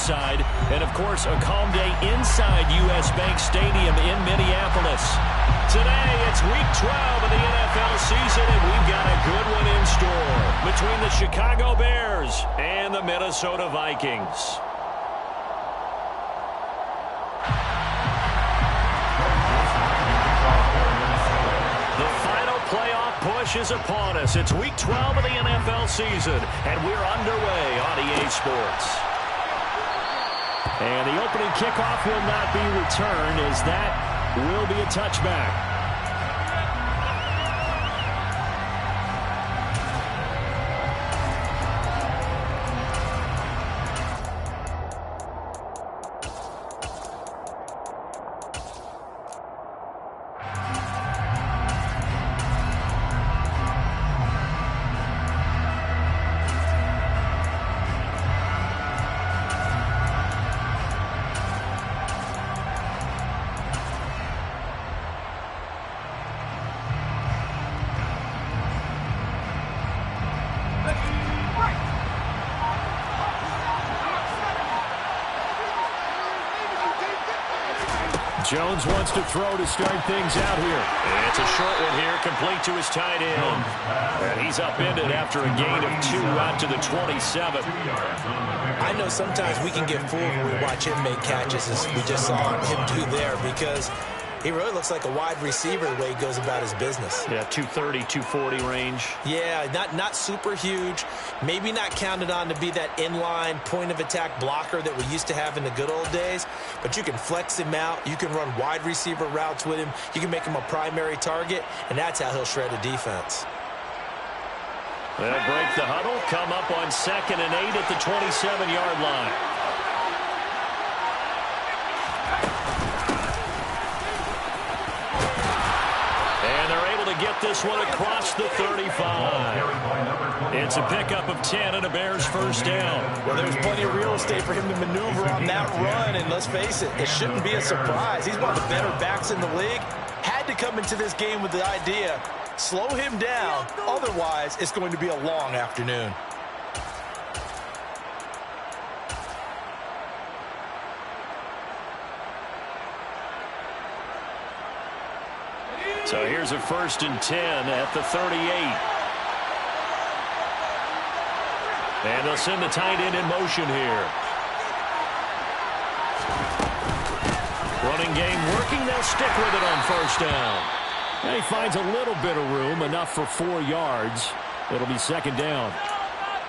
outside. And, of course, a calm day inside U.S. Bank Stadium in Minneapolis. Today, it's Week 12 of the NFL season, and we've got a good one in store between the Chicago Bears and the Minnesota Vikings. Push is upon us. It's Week 12 of the NFL season, and we're underway on EA Sports. And the opening kickoff will not be returned, as that will be a touchback. Jones wants to throw to start things out here. And it's a short one here, complete to his tight end. And he's upended after a gain of 2 out to the 27. I know sometimes we can get fooled when we watch him make catches, as we just saw him do there, because he really looks like a wide receiver the way he goes about his business. Yeah, 230, 240 range. Yeah, not super huge. Maybe not counted on to be that inline point-of-attack blocker that we used to have in the good old days. But you can flex him out. You can run wide receiver routes with him. You can make him a primary target, and that's how he'll shred a defense. They'll break the huddle, come up on 2nd and 8 at the 27-yard line. Get this one across the 35. It's a pickup of 10 and a Bears first down. Well, there's plenty of real estate for him to maneuver on that run, and let's face it, it shouldn't be a surprise. He's one of the better backs in the league. Had to come into this game with the idea, slow him down, otherwise it's going to be a long afternoon. So here's a 1st and 10 at the 38. And they'll send the tight end in motion here. Running game working. They'll stick with it on 1st down. And he finds a little bit of room, enough for 4 yards. It'll be 2nd down.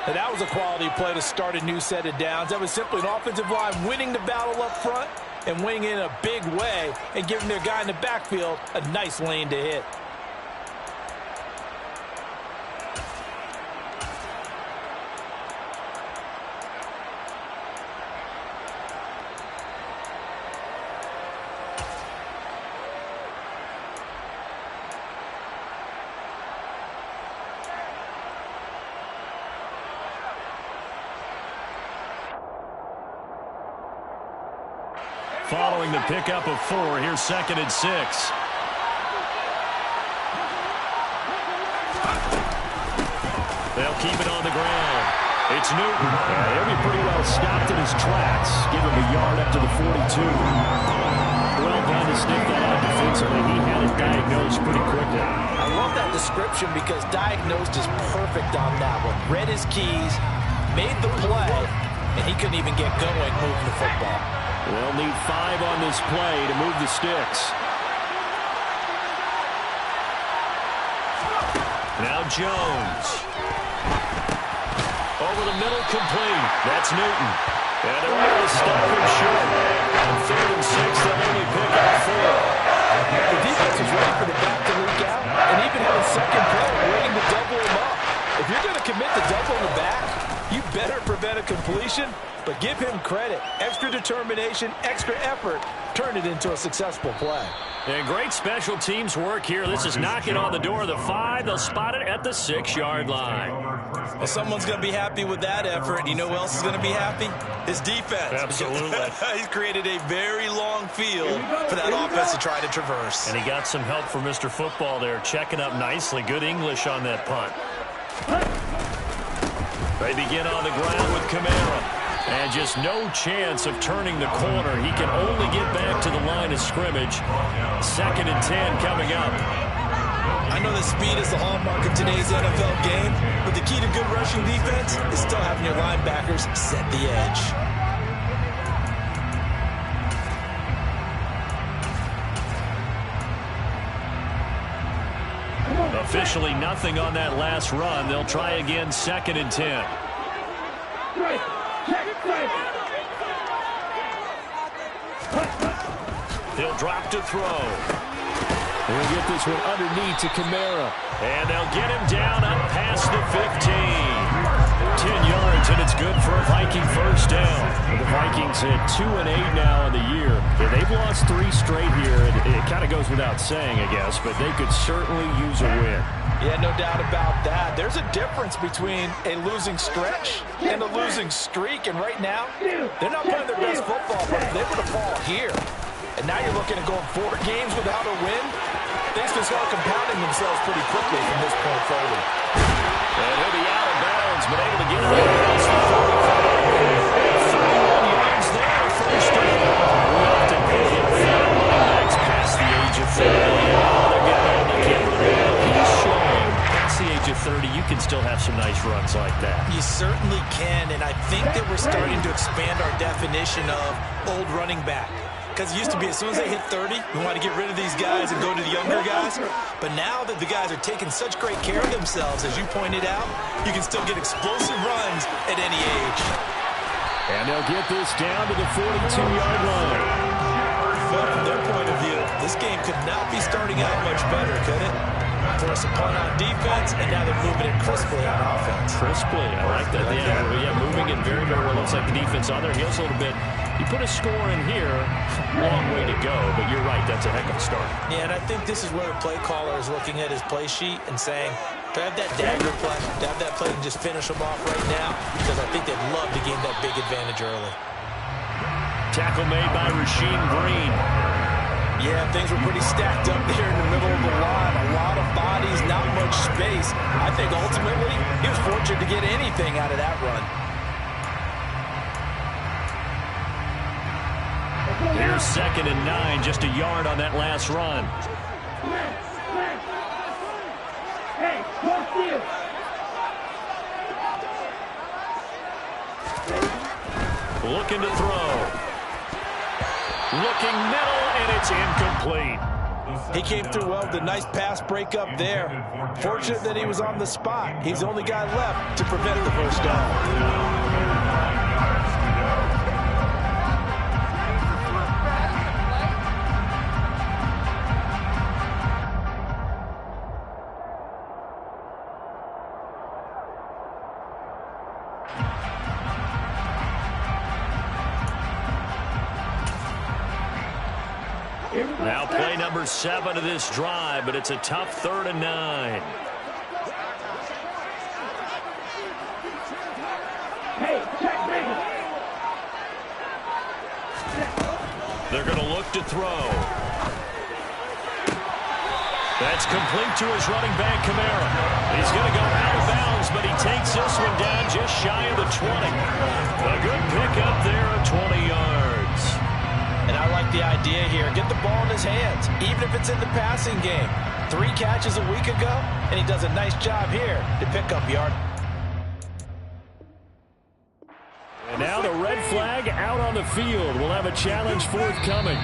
And that was a quality play to start a new set of downs. That was simply an offensive line winning the battle up front and winning in a big way and giving their guy in the backfield a nice lane to hit. Following the pickup of 4, here's 2nd and 6. They'll keep it on the ground. It's Newton. He'll be pretty well stopped in his tracks. Give him a yard up to the 42. Well done to sniff that out defensively. He had it diagnosed pretty quickly. I love that description because diagnosed is perfect on that one. Read his keys, made the play, and he couldn't even get going moving the football. They'll need 5 on this play to move the sticks. Now Jones. Over the middle, complete. That's Newton. And they're able to stop him short. On 3rd and 6, they'll only pick up 4. The defense is ready for the back to leak out, and even in the second play, waiting to double him up. If you're going to commit to doubling the back, you better prevent a completion. But give him credit. Extra determination, extra effort, turned it into a successful play. And great special teams work here. This is knocking on the door of the 5. They'll spot it at the 6-yard line. Well, someone's going to be happy with that effort. You know who else is going to be happy? His defense. Absolutely. He's created a very long field for that offense to try to traverse. And he got some help from Mr. Football there, checking up nicely. Good English on that punt. They begin on the ground with Kamara. And just no chance of turning the corner. He can only get back to the line of scrimmage. 2nd and 10 coming up. I know that speed is the hallmark of today's NFL game, but the key to good rushing defense is still having your linebackers set the edge. Officially nothing on that last run. They'll try again 2nd and 10. He'll drop to throw. He'll get this one underneath to Kamara. And they'll get him down up past the 15. 10 yards, and it's good for a Viking first down. The Vikings at 2-8 now in the year. They've lost 3 straight here. It kind of goes without saying, I guess, but they could certainly use a win. Yeah, no doubt about that. There's a difference between a losing stretch and a losing streak, and right now, they're not playing their best football, but if they were to fall here, and now you're looking at going 4 games without a win, things can start compounding themselves pretty quickly from this point forward. And he'll be out of bounds, but able to get it across the 45. 31 yards there, first down. We often get running backs past the age of 30. They're getting old, they can't run it. He's showing past the age of 30, you can still have some nice runs like that. You certainly can, and I think that we're starting to expand our definition of old running back. Because it used to be as soon as they hit 30, we want to get rid of these guys and go to the younger guys. But now that the guys are taking such great care of themselves, as you pointed out, you can still get explosive runs at any age. And they'll get this down to the 42-yard line. Well, from their point of view, this game could not be starting out much better, could it? Force a punt on defense, and now they're moving it crisply on offense. Crisply, I like that. Yeah, moving it very, very well. Looks like the defense on their heels a little bit. You put a score in here, long way to go, but you're right, that's a heck of a start. Yeah, and I think this is where the play caller is looking at his play sheet and saying, to have that dagger play, to have that play and just finish them off right now, because I think they'd love to gain that big advantage early. Tackle made by Rasheem Green. Yeah, things were pretty stacked up there in the middle of the line. A lot of bodies, not much space. I think ultimately he was fortunate to get anything out of that run. Here's 2nd and 9, just a yard on that last run. Looking to throw. Looking middle, and it's incomplete. He came through well with a nice pass breakup there. Fortunate that he was on the spot. He's the only guy left to prevent the first down. Now play number 7 of this drive, but it's a tough 3rd and 9. They're going to look to throw. That's complete to his running back, Kamara. He's going to go out of bounds, but he takes this one down just shy of the 20. A good pickup there of 20 yards. And I like the idea here. Get the ball in his hands, even if it's in the passing game. 3 catches a week ago, and he does a nice job here to pick up yard. And now the red flag out on the field. We'll have a challenge forthcoming.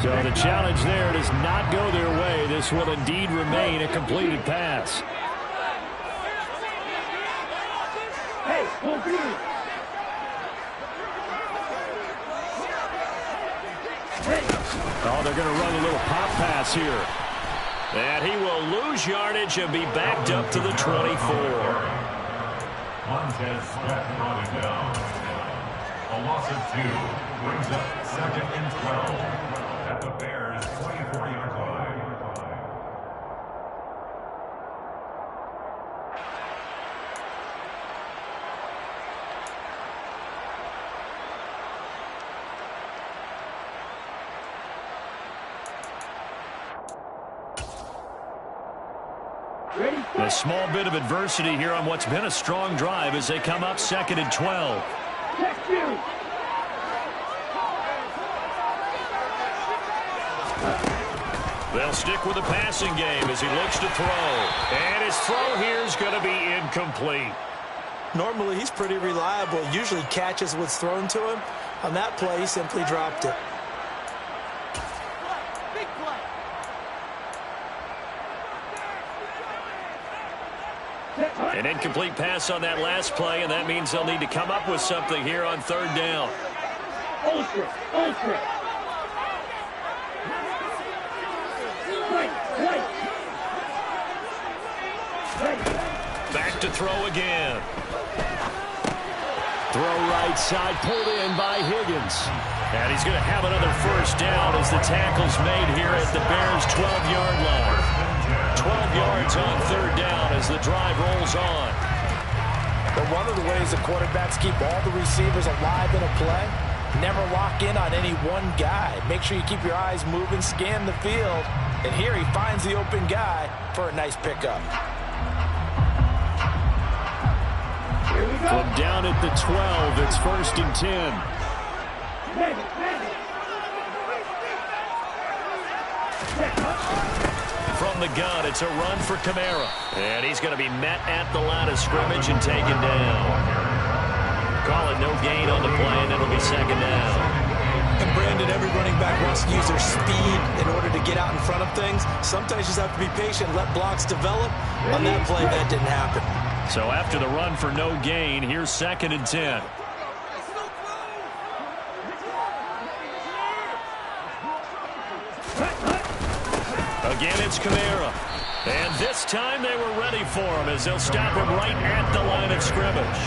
So the challenge there does not go their way. This will indeed remain a completed pass. Oh, they're going to run a little pop pass here. And he will lose yardage and be backed up to the 24. Montez Sweat brought it down. A loss of 2 brings up 2nd and 12 at the Bears' 24-yard line. A small bit of adversity here on what's been a strong drive as they come up 2nd and 12. They'll stick with the passing game as he looks to throw. And his throw here is going to be incomplete. Normally, he's pretty reliable. Usually catches what's thrown to him. On that play, he simply dropped it. An incomplete pass on that last play, and that means they'll need to come up with something here on 3rd down. Back to throw again. Throw right side, pulled in by Higgins. And he's going to have another 1st down as the tackle's made here at the Bears' 12-yard line. 12 yards on 3rd down as the drive rolls on. But one of the ways the quarterbacks keep all the receivers alive in a play, never lock in on any one guy. Make sure you keep your eyes moving, scan the field. And here he finds the open guy for a nice pickup. From down at the 12, it's 1st and 10. From the gun, it's a run for Kamara. And he's going to be met at the line of scrimmage and taken down. Call it no gain on the play, and it'll be 2nd down. And Brandon, every running back wants to use their speed in order to get out in front of things. Sometimes you just have to be patient, let blocks develop. On that play, that didn't happen. So after the run for no gain, here's 2nd and 10. Again, it's Kamara. And this time they were ready for him as they'll stop him right at the line of scrimmage.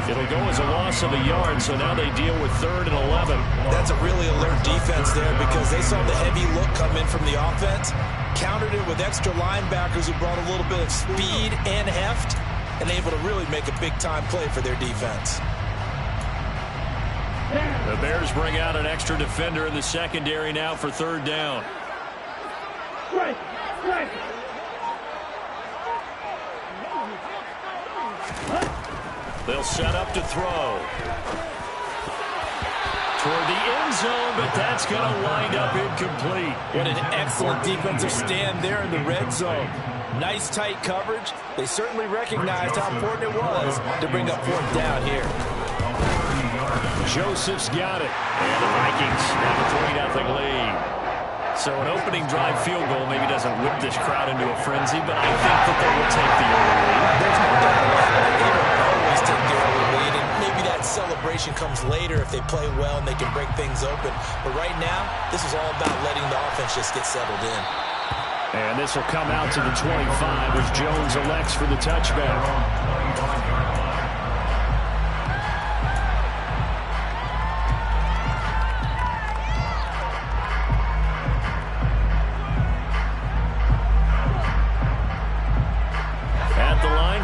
It'll go as a loss of a yard, so now they deal with 3rd and 11. That's a really alert defense there because they saw the heavy look come in from the offense, countered it with extra linebackers who brought a little bit of speed and heft, and able to really make a big-time play for their defense. The Bears bring out an extra defender in the secondary now for 3rd down. They'll set up to throw. Toward the end zone, but that's going to wind up incomplete. What an excellent defensive stand there in the red zone. Nice tight coverage. They certainly recognized how important it was to bring up 4th down here. Joseph's got it. And the Vikings have a 3-0 lead. So an opening drive field goal maybe doesn't whip this crowd into a frenzy, but I think that they will take the early lead. There's no doubt about it. They will always take the early lead, and maybe that celebration comes later if they play well and they can break things open. But right now, this is all about letting the offense just get settled in. And this will come out to the 25 as Jones elects for the touchback.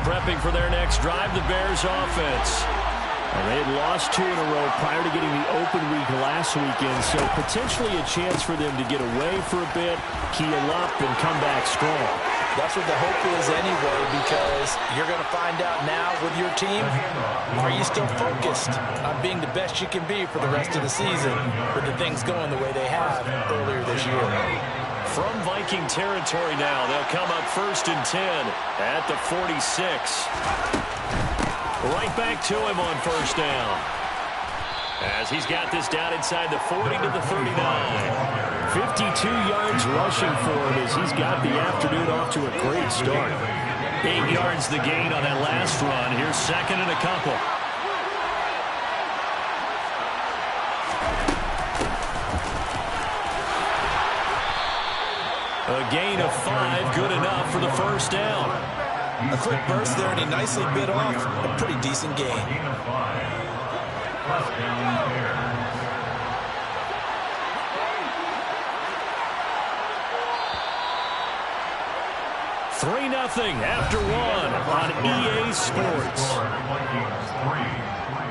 Prepping for their next drive, the Bears offense. They had lost 2 in a row prior to getting the open week last weekend, so potentially a chance for them to get away for a bit, heal up, and come back strong. That's what the hope is anyway, because you're going to find out now with your team, are you still focused on being the best you can be for the rest of the season with the things going the way they have earlier this year? From Viking territory now, they'll come up 1st and 10 at the 46. Right back to him on 1st down. As he's got this down inside the 40 to the 39. 52 yards rushing for him as he's got the afternoon off to a great start. 8 yards the gain on that last run. Here's 2nd and a couple. A gain of 5, good enough for the 1st down. A quick burst there, and he nicely bit off a pretty decent gain. Gain of 5. First down, Bears. 3-0 after 1 on EA Sports. Vikings 3,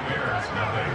Bears nothing.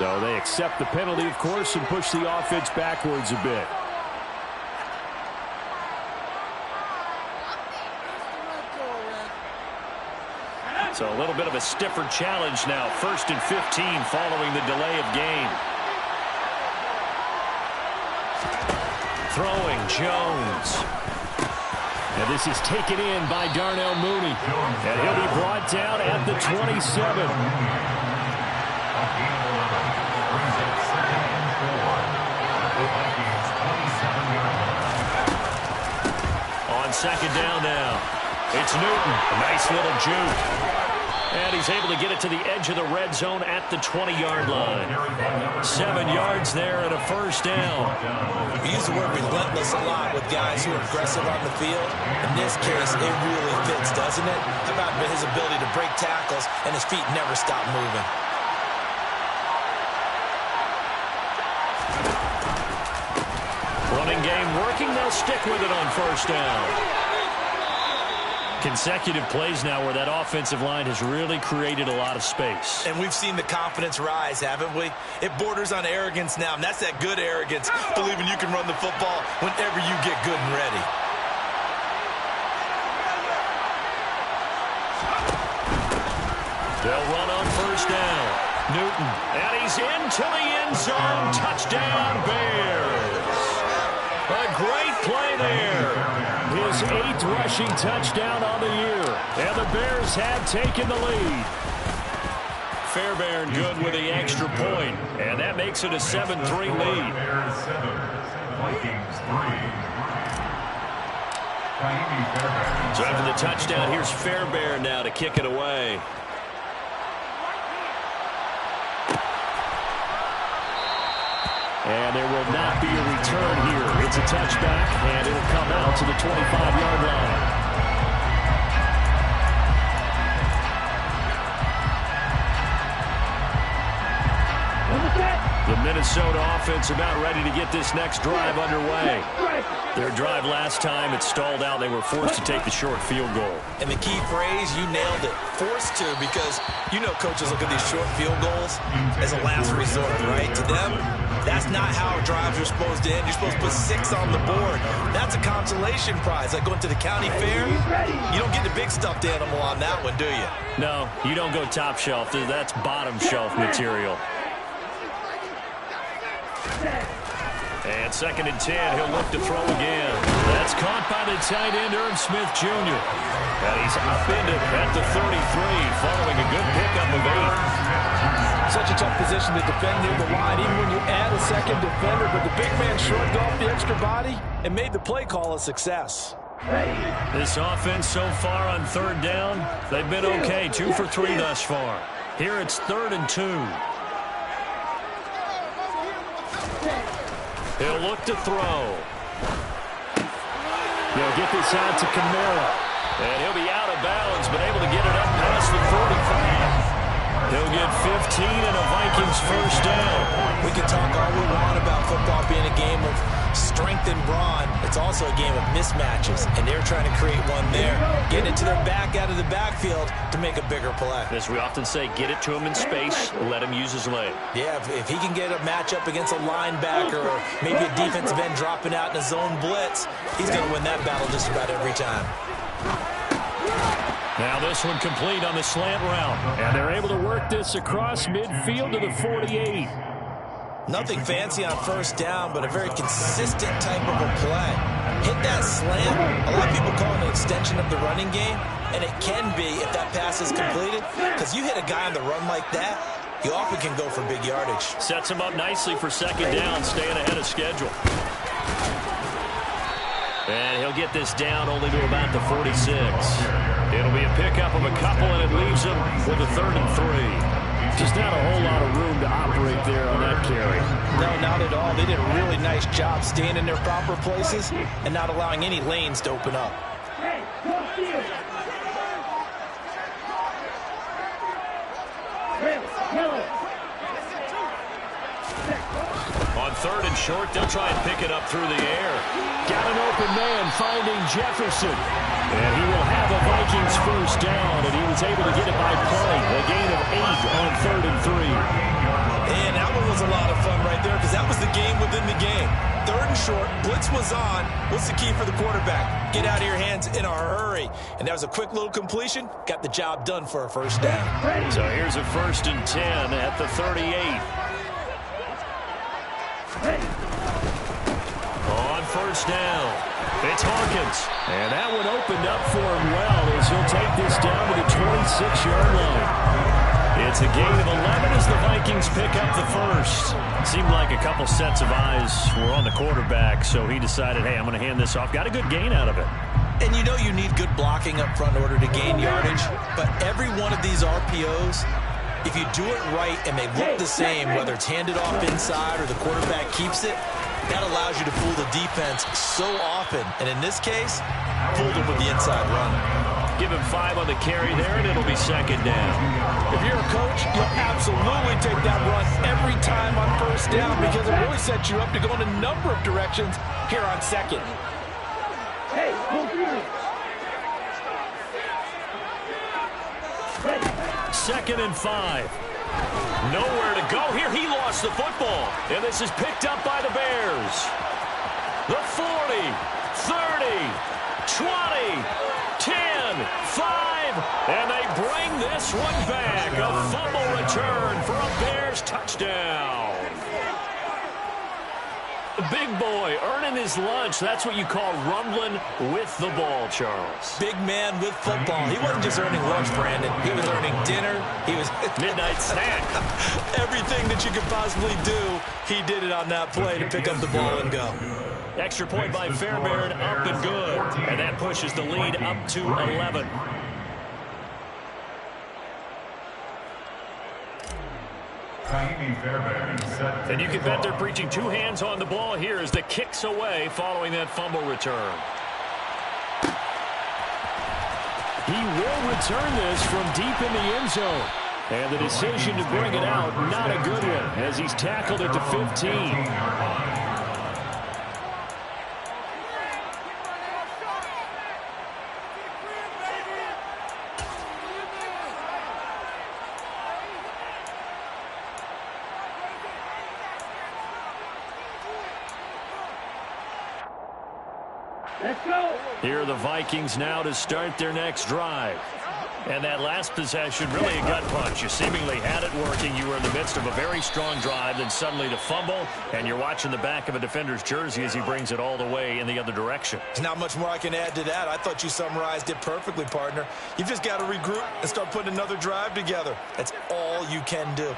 So they accept the penalty, of course, and push the offense backwards a bit. So a little bit of a stiffer challenge now. 1st and 15 following the delay of game. Throwing Jones. And this is taken in by Darnell Mooney. And he'll be brought down at the 27. On 2nd down now. It's Newton. A nice little juke. And he's able to get it to the edge of the red zone at the 20-yard line. 7 yards there and a 1st down. We use the word relentless a lot with guys who are aggressive on the field. In this case, it really fits, doesn't it? How about his ability to break tackles and his feet never stop moving? Running game working. They'll stick with it on 1st down. Consecutive plays now where that offensive line has really created a lot of space. And we've seen the confidence rise, haven't we? It borders on arrogance now, and that's that good arrogance, believing you can run the football whenever you get good and ready. They'll run on 1st down. Newton, and he's into the end zone. Touchdown, Bears. A great play there. His 8th rushing touchdown on the year. And the Bears have taken the lead. Fairbairn good with the extra point. And that makes it a 7-3 lead. Bears 7, Vikings 3. So after the touchdown, here's Fairbairn now to kick it away. And there will not be a return here. It's a touchback, and it'll come out to the 25-yard line. The Minnesota offense about ready to get this next drive underway. Their drive last time, it stalled out. They were forced to take the short field goal. And the key phrase, you nailed it. Forced to, because you know coaches look at these short field goals as a last resort, right? To them, that's not how drives are supposed to end. You're supposed to put 6 on the board. That's a consolation prize. Like going to the county fair, you don't get the big stuffed animal on that one, do you? No, you don't go top shelf. That's bottom shelf material. And 2nd and 10, he'll look to throw again. That's caught by the tight end, Irv Smith Jr. And he's upended at the 33, following a good pickup of 8. Such a tough position to defend near the line, even when you add a 2nd defender. But the big man shrugged off the extra body and made the play call a success. This offense so far on 3rd down, they've been okay. 2 for 3 thus far. Here it's 3rd and 2. He'll look to throw. He'll get this out to Kamara. And he'll be out of bounds, but able to get it up past the 45. He'll get 15 and a Vikings 1st down. We can talk all we want about football being a game of strength and brawn. It's also a game of mismatches, and they're trying to create one there. Getting it to their back out of the backfield to make a bigger play. As we often say, get it to him in space, let him use his leg. Yeah, if he can get a matchup against a linebacker or maybe a defensive end dropping out in a zone blitz, he's going to win that battle just about every time. Now this one complete on the slant route. And they're able to work this across midfield to the 48. Nothing fancy on 1st down, but a very consistent type of a play. Hit that slant. A lot of people call it an extension of the running game, and it can be if that pass is completed, because you hit a guy on the run like that, you often can go for big yardage. Sets him up nicely for 2nd down, staying ahead of schedule. And he'll get this down only to about the 46. It'll be a pickup of a couple, and it leaves him with a 3rd and 3. Just not a whole lot of room to operate there on that carry. No, not at all. They did a really nice job staying in their proper places and not allowing any lanes to open up. On 3rd and short, they'll try and pick it up through the air. Got an open man finding Jefferson. And he will have a Vikings 1st down, and he was able to get it by play. A gain of 8 on 3rd and 3. And that one was a lot of fun right there because that was the game within the game. 3rd and short, blitz was on. What's the key for the quarterback? Get out of your hands in a hurry. And that was a quick little completion. Got the job done for a first down. So here's a 1st and 10 at the 38. On 1st down, it's Hawkins. And that one opened up for him well as he'll take this down to the 26-yard line. It's a gain of 11 as the Vikings pick up the first. Seemed like a couple sets of eyes were on the quarterback, so he decided, hey, I'm going to hand this off. Got a good gain out of it. And you know you need good blocking up front in order to gain yardage, but every one of these RPOs, if you do it right and they look the same, whether it's handed off inside or the quarterback keeps it, that allows you to fool the defense so often. And in this case, fooled them with the inside run. Give him 5 on the carry there, and it'll be 2nd down. If you're a coach, you'll absolutely take that run every time on 1st down because it really sets you up to go in a number of directions here on 2nd. Hey, 2nd and 5. Nowhere to go here. He lost the football. And this is picked up by the Bears. The 40, 30, 20, 10, 5, and they bring this one back. A fumble return for a Bears touchdown. Big boy earning his lunch. That's what you call rumbling with the ball, Charles. Big man with football. He wasn't just earning lunch, Brandon. He was earning dinner. He was midnight snack. Everything that you could possibly do, he did it on that play to pick up the ball and go. Extra point by Fairbairn, up and good. And that pushes the lead up to 11. And you can bet they're preaching 2 hands on the ball here as the kick's away following that fumble return. He will return this from deep in the end zone. And the decision to bring it out, not a good one, as he's tackled at the 15. Here are the Vikings now to start their next drive. And that last possession, really a gut punch. You seemingly had it working. You were in the midst of a very strong drive, then suddenly the fumble, and you're watching the back of a defender's jersey as he brings it all the way in the other direction. There's not much more I can add to that. I thought you summarized it perfectly, partner. You've just got to regroup and start putting another drive together. That's all you can do.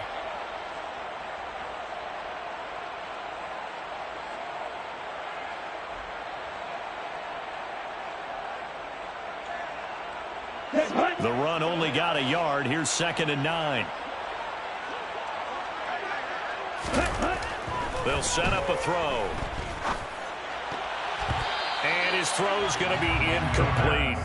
The run only got a yard. Here's 2nd and 9. They'll set up a throw. And his throw's going to be incomplete.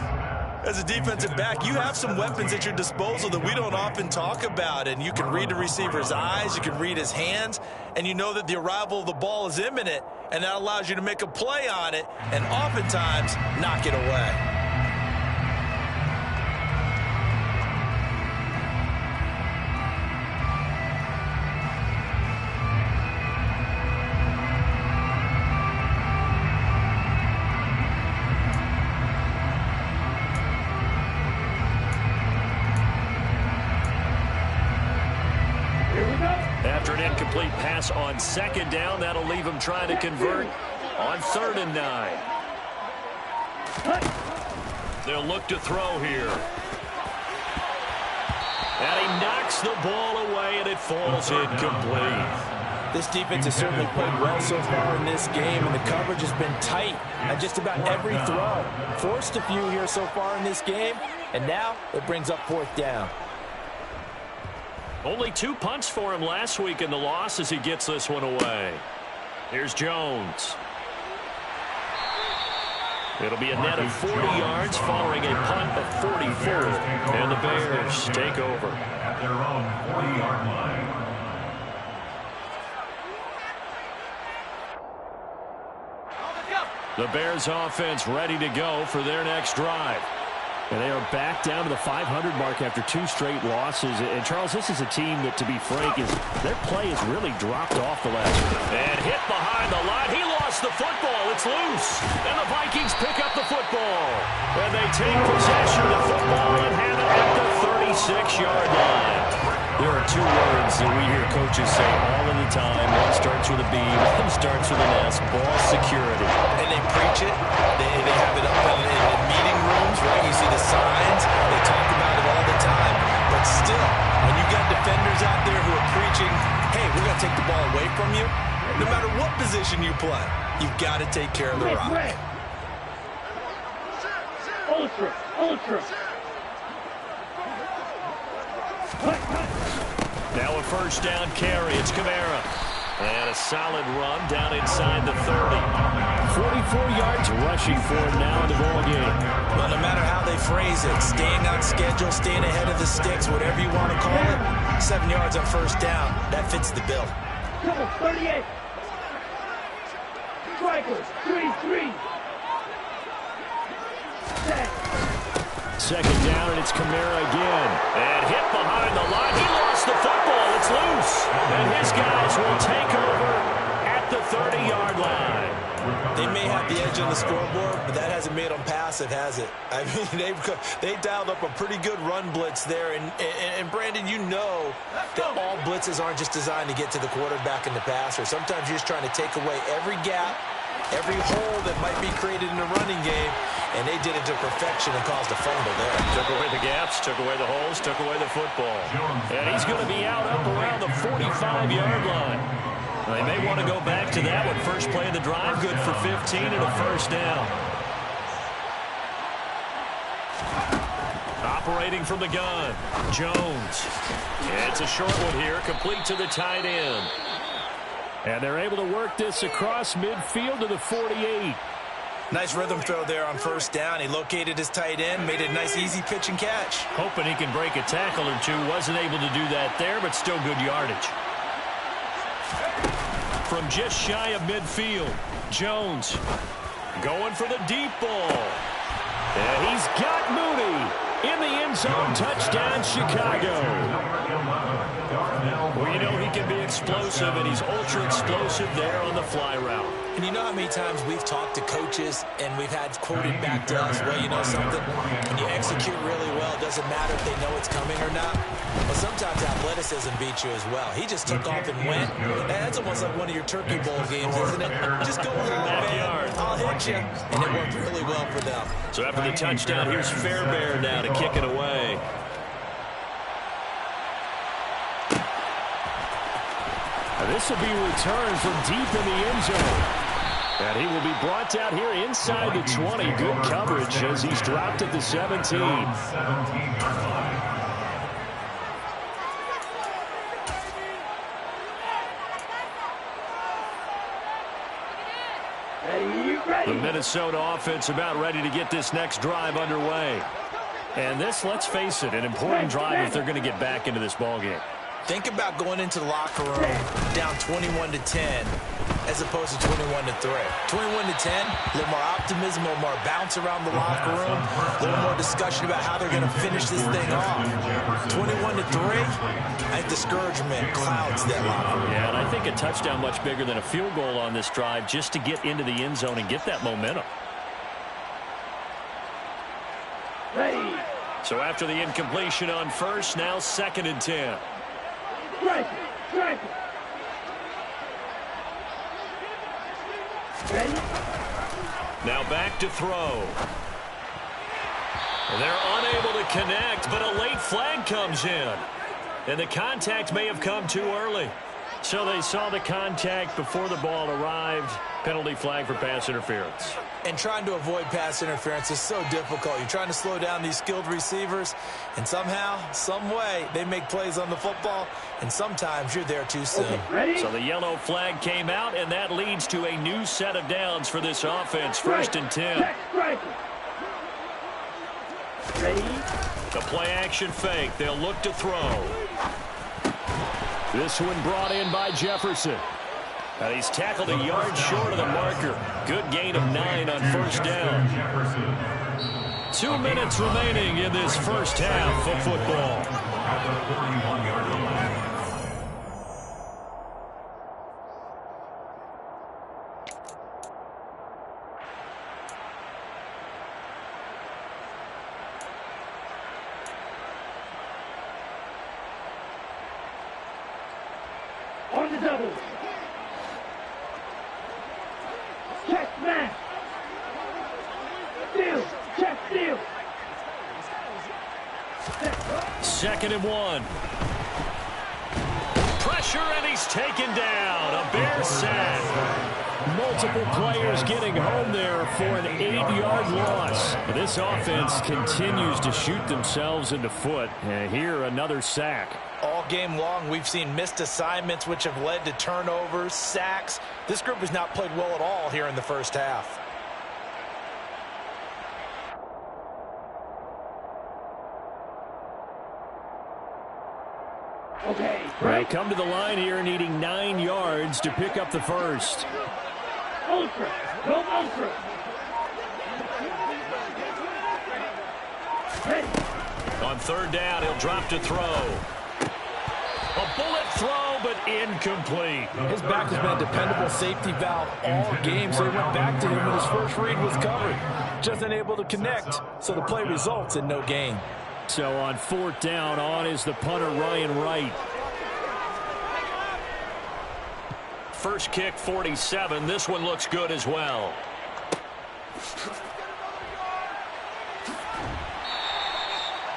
As a defensive back, you have some weapons at your disposal that we don't often talk about. And you can read the receiver's eyes, you can read his hands, and you know that the arrival of the ball is imminent, and that allows you to make a play on it and oftentimes knock it away. After an incomplete pass on 2nd down, that'll leave him trying to convert on 3rd and 9. They'll look to throw here. And he knocks the ball away, and it falls incomplete. This defense has certainly played well so far in this game, and the coverage has been tight on just about every throw. Forced a few here so far in this game, and now it brings up 4th down. Only 2 punts for him last week in the loss as he gets this one away. Here's Jones. It'll be a net of 40 yards following a punt of 44. And the Bears take over. At their own 40-yard line. The Bears offense ready to go for their next drive. And they are back down to the 500 mark after 2 straight losses. And, Charles, this is a team that, to be frank, their play has really dropped off the last week. And hit behind the line. He lost the football. It's loose. And the Vikings pick up the football. And they take possession of the football and have it at the 36-yard line. There are 2 words that we hear coaches say all of the time. One starts with a B, one starts with an S, ball security. And they preach it. They have it up in meeting rooms, right? You see the signs. They talk about it all the time. But still, when you got defenders out there who are preaching, hey, we're going to take the ball away from you, no matter what position you play, you've got to take care of the rock. Ultra. Now a first down carry. It's Kamara. And a solid run down inside the 30. 44 yards rushing for him now in the ball game. Well, no matter how they phrase it, staying on schedule, staying ahead of the sticks, whatever you want to call it, 7 yards on first down, that fits the bill. Come on, 38. Strikers, 3-3. Second down, and it's Kamara again. And hit behind the line. He lost the football. It's loose. And his guys will take over at the 30-yard line. They may have the edge on the scoreboard, but that hasn't made them passive, has it? I mean, they dialed up a pretty good run blitz there. And Brandon, you know that all blitzes aren't just designed to get to the quarterback and the passer. Sometimes you're just trying to take away every gap, every hole that might be created in the running game, and they did it to perfection and caused a fumble there. Took away the gaps, took away the holes, took away the football. And he's going to be out up around the 45-yard line. They may want to go back to that one. First play of the drive, good for 15 and a first down. Operating from the gun, Jones. It's a short one here, complete to the tight end. And they're able to work this across midfield to the 48. Nice rhythm throw there on first down. He located his tight end, made it a nice easy pitch and catch. Hoping he can break a tackle or two. Wasn't able to do that there, but still good yardage. From just shy of midfield, Jones going for the deep ball. And he's got Mooney in the end zone. Touchdown, Chicago. Well, you know he can be explosive, and he's ultra-explosive there on the fly route. And you know how many times we've talked to coaches and we've had quoted back to us, well, you know something? When you execute really well, it doesn't matter if they know it's coming or not. But sometimes athleticism beats you as well. He just took off and went. And that's almost like one of your Turkey Bowl games, isn't it? Just go a little backyard. I'll hit you. And it worked really well for them. So after the touchdown, here's Fairbairn now to kick it away. This will be returned from deep in the end zone. And he will be brought out here inside the 20. Good coverage as he's dropped at the 17. The Minnesota offense about ready to get this next drive underway. And this, let's face it, an important drive if they're going to get back into this ballgame. Think about going into the locker room down 21-10 as opposed to 21-3. 21-10, a little more optimism, a little more bounce around the locker room, a little more discussion about how they're going to finish this thing off. 21-3, I think discouragement clouds that locker room. Yeah, and I think a touchdown much bigger than a field goal on this drive just to get into the end zone and get that momentum. Ready. So after the incompletion on first, now 2nd and 10. Strike it. Ready? Now back to throw. They're unable to connect, but a late flag comes in. And the contact may have come too early. So they saw the contact before the ball arrived. Penalty flag for pass interference. And trying to avoid pass interference is so difficult. You're trying to slow down these skilled receivers, and somehow, some way, they make plays on the football, and sometimes you're there too soon. Ready? So the yellow flag came out, and that leads to a new set of downs for this offense. 1st and 10. Ready? The play action fake. They'll look to throw. This one brought in by Jefferson. And he's tackled a yard short of the marker. Good gain of 9 on first down. 2 minutes remaining in this first half of football. At the 31-yard line. On the double. Check smash. Steal. Check steal. Second and 1. Pressure, and he's taken down. A Bears sack. Multiple players getting home there for an 8-yard loss. This offense continues to shoot themselves in the foot. And here, another sack. All game long, we've seen missed assignments, which have led to turnovers, sacks. This group has not played well at all here in the first half. Okay, They break. come to the line here needing 9 yards to pick up the first. Ultra. Go ultra. Ready. On third down, he'll drop to throw. A bullet throw, but incomplete. His back has been a dependable safety valve all game, so he went back to him when his first read was covered. Just unable to connect, so the play results in no gain. So on fourth down, on is the punter, Ryan Wright. First kick, 47. This one looks good as well.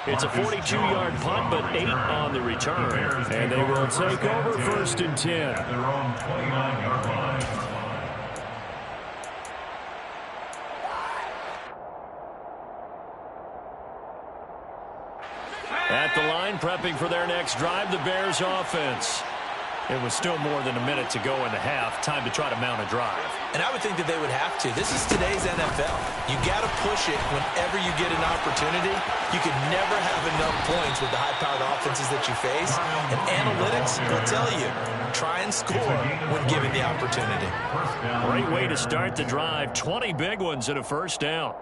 It's a 42-yard punt, but 8 on the return. And they will take over first and 10. At their own 29-yard line. At the line, prepping for their next drive, the Bears offense. It was still more than a minute to go in the half. Time to try to mount a drive. And I would think that they would have to. This is today's NFL. You got to push it whenever you get an opportunity. You can never have enough points with the high-powered offenses that you face. And analytics will tell you, try and score when given the opportunity. Great way to start the drive. 20 big ones and a first down.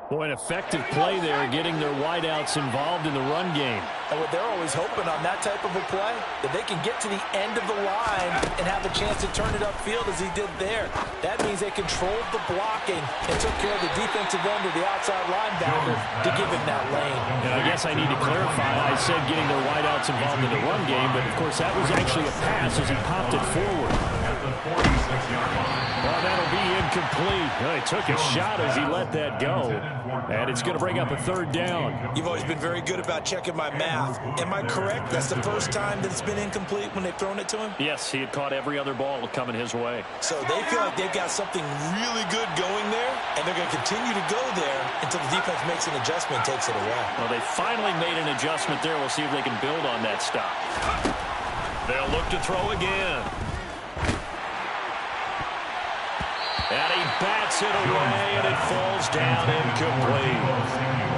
Boy, an effective play there, getting their wideouts involved in the run game. And what they're always hoping on that type of a play, that they can get to the end of the line and have a chance to turn it upfield as he did there. That means they controlled the blocking and took care of the defensive end of the outside linebacker to give him that lane. And I guess I need to clarify. I said getting their wideouts involved in the run game, but of course that was actually a pass as he popped it forward. At the 46-yard line. Well, that'll be incomplete. Well, he took a shot as he let that go. And it's going to bring up a third down. You've always been very good about checking my math. Am I correct? That's the first time that it's been incomplete when they've thrown it to him? Yes, he had caught every other ball coming his way. So they feel like they've got something really good going there, and they're going to continue to go there until the defense makes an adjustment and takes it away. Well, they finally made an adjustment there. We'll see if they can build on that stop. They'll look to throw again. And he bats it away, and it falls down incomplete.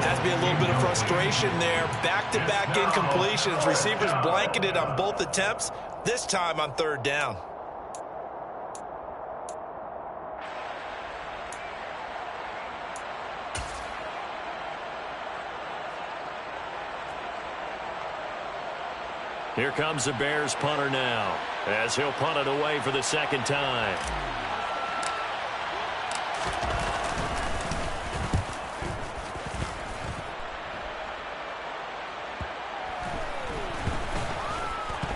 Has to be a little bit of frustration there. Back-to-back incompletions. Receivers blanketed on both attempts, this time on third down. Here comes the Bears punter now, as he'll punt it away for the second time.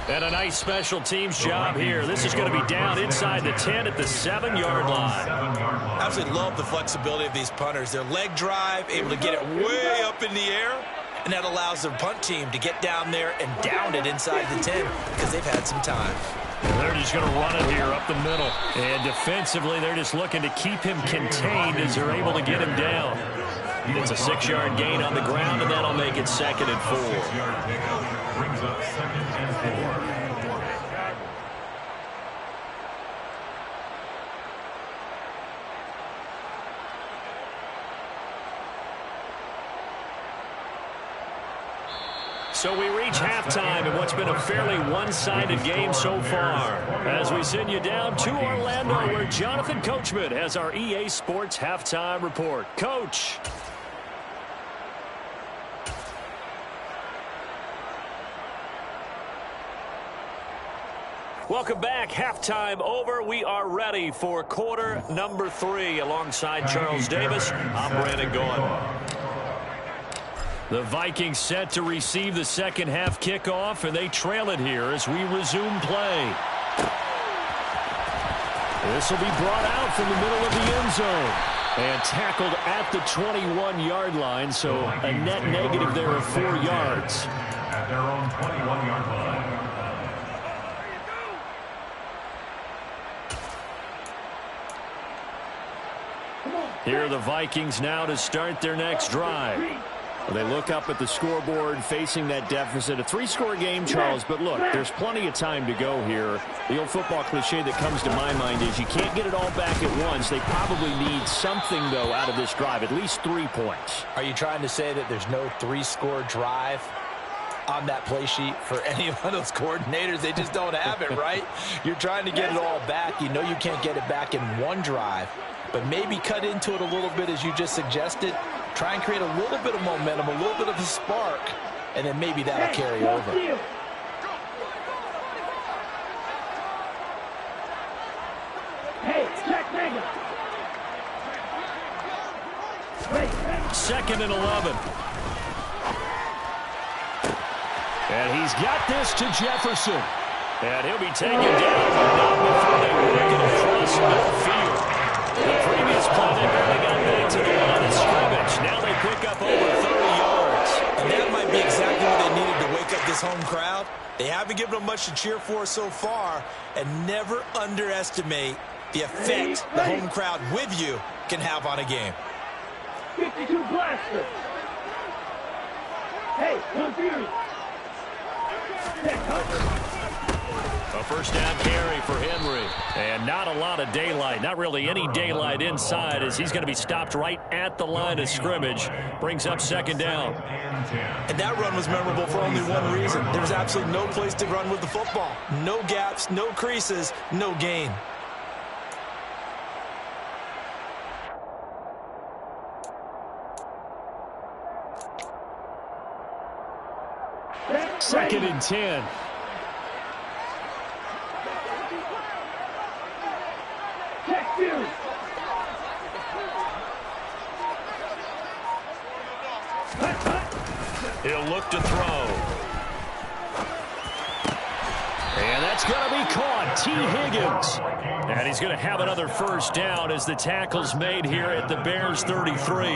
And a nice special teams job here. This is going to be down inside the 10 at the 7-yard line. Absolutely love the flexibility of these punters. Their leg drive, able to get it way up in the air, and that allows their punt team to get down there and down it inside the 10 because they've had some time. And they're just going to run it here up the middle. And defensively, they're just looking to keep him contained as they're able to get him down. It's a 6-yard gain on the ground, and that'll make it 2nd and 4. 6-yard pickup brings up 2nd and 4. So we reach halftime in what's been a fairly one-sided game so far. As we send you down to Orlando, where Jonathan Coachman has our EA Sports halftime report. Coach. Welcome back. Halftime over. We are ready for quarter number 3. Alongside Charles Davis, I'm Brandon Gaudin. The Vikings set to receive the second half kickoff, and they trail it here as we resume play. This will be brought out from the middle of the end zone and tackled at the 21-yard line, so a net negative there of 4 yards. At their own 21-yard line. Here are the Vikings now to start their next drive. Well, they look up at the scoreboard facing that deficit. A 3-score game, Charles, but look, there's plenty of time to go here. The old football cliche that comes to my mind is you can't get it all back at once. They probably need something, though, out of this drive, at least 3 points. Are you trying to say that there's no 3-score drive on that play sheet for any one of those coordinators? They just don't have it, right? You're trying to get it all back. You know you can't get it back in one drive, but maybe cut into it a little bit as you just suggested. Try and create a little bit of momentum, a little bit of a spark, and then maybe that'll carry over. Hey, check mega. Second and 11. And he's got this to Jefferson. And he'll be taken down, but not before they work it across midfield. The previous play, they barely got back to the line of scrimmage. Now they pick up over 30 yards. And that might be exactly what they needed to wake up this home crowd. They haven't given them much to cheer for so far, and never underestimate the effect the home crowd with you can have on a game. 52 blaster. Hey, confused. A first down carry for Henry. And not a lot of daylight. Not really any daylight inside as he's going to be stopped right at the line of scrimmage. Brings up second down. And that run was memorable for only one reason. There was absolutely no place to run with the football. No gaps, no creases, no gain. Second and 10. Check view. He'll look to throw. And that's going to be caught. T. Higgins. And he's going to have another first down as the tackle's made here at the Bears 33.